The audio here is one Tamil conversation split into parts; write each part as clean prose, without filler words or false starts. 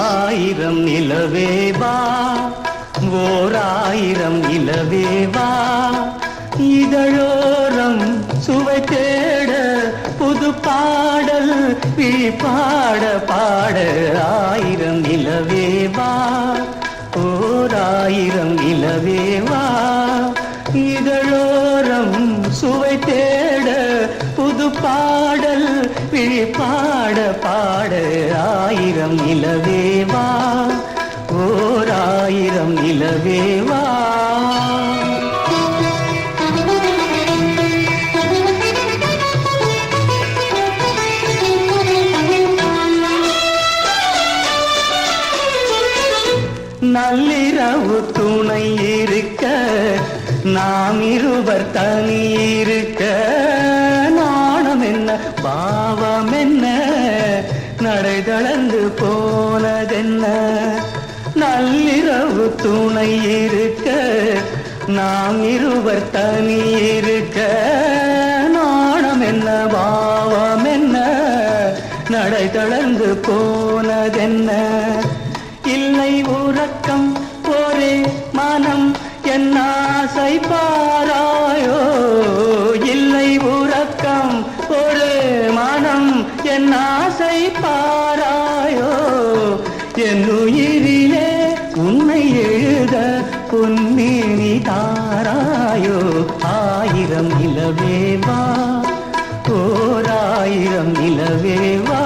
ஆயிரம் நிலவேவா ஓர் ஆயிரம் நிலவேவா இதழோரம் சுவை தேட புது பாடல் பாட பாட ஆயிரம் நிலவேவா ஓர் ஆயிரம் நிலவேவா இதழோரம் சுவை தேட புது பாடல் பாட பாட ஆயிரம் நிலவேவா ஓர் ஆயிரம் நிலவேவா நள்ளிரவு துணை இருக்க நாம் இருவர் தனி இருக்க நாணம் என்ன பாவம் என்ன நடை தளர்ந்து போனதென்ன நள்ளிரவு துணை இருக்க நாம் இருவர் தனி இருக்க நாணம் என்ன பாவம் என்ன நடை தளர்ந்து போனதென்ன இல்லை உறக்கம் ஒரே மனம் என் ஆசை பாராயோ இல்லை உறக்கம் ஒரு மனம் என் ஆசை பாராயோ என் உயிரிலே உன்னை எழுத பொன்மேனி தாராயோ ஆயிரம் நிலவேவா ஓர் ஆயிரம் நிலவேவா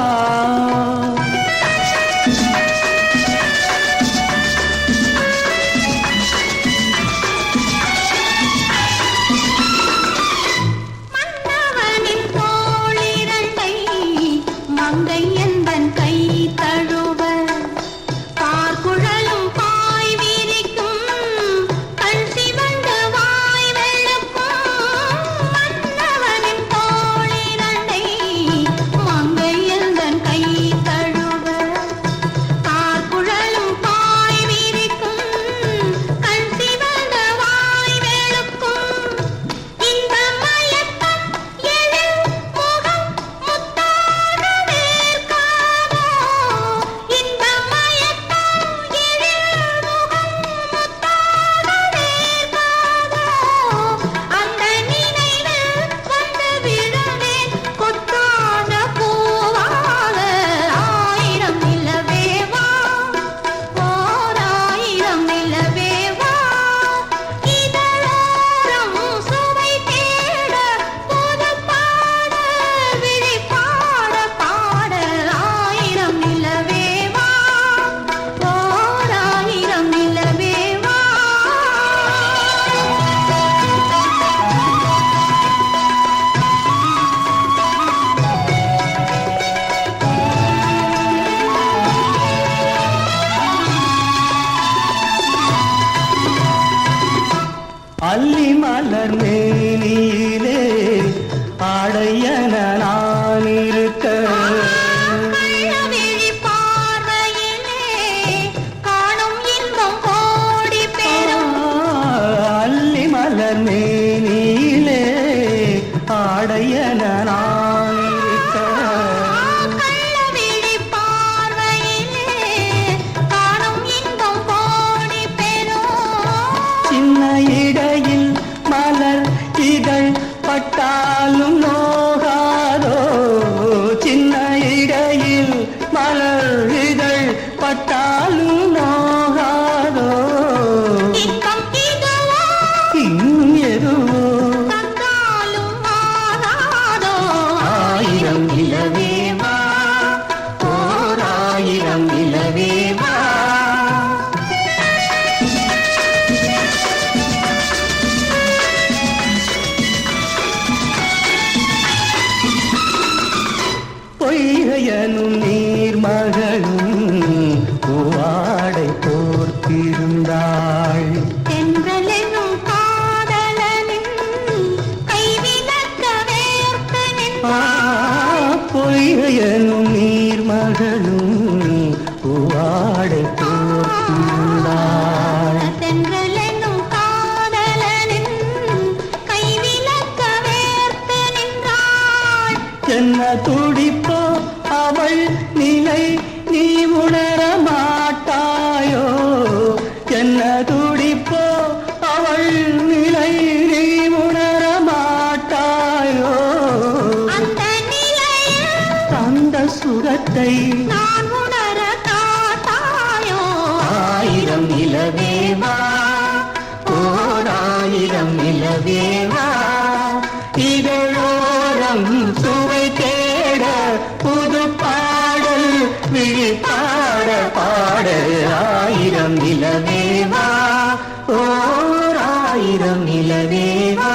அல்லி மலர் மேனியிலே ஆடையன நான் இருக்க அல்லி மலர் மேனியிலே ஆடையன நான் இருக்க சின்ன இடையில் மலர் இதழ் பட்டாலும் நோகாதோ சின்ன இடையில் மலர் இதழ் பட்டாலும் நோகாதோ இன்னும் எதுவோ ஆயிரம் நிலவேவா ஓர் ஆயிரம் நிலவேவா துடிப்போ அவள் நிலை நீ உணர மாட்டாயோ என்ன துடிப்போ அவள் நிலை நீ உணர மாட்டாயோ அந்த நிலையில் அந்த சுகத்தை நான் உணர காட்டாயோ ஆயிரம் நிலவேவா ஓர் ஆயிரம் நிலவேவா இதழோரம் சுவை தேட புது பாடல் விழி பாட பாட ஆயிரம் நிலவேவா ஓர் ஆயிரம் நிலவேவா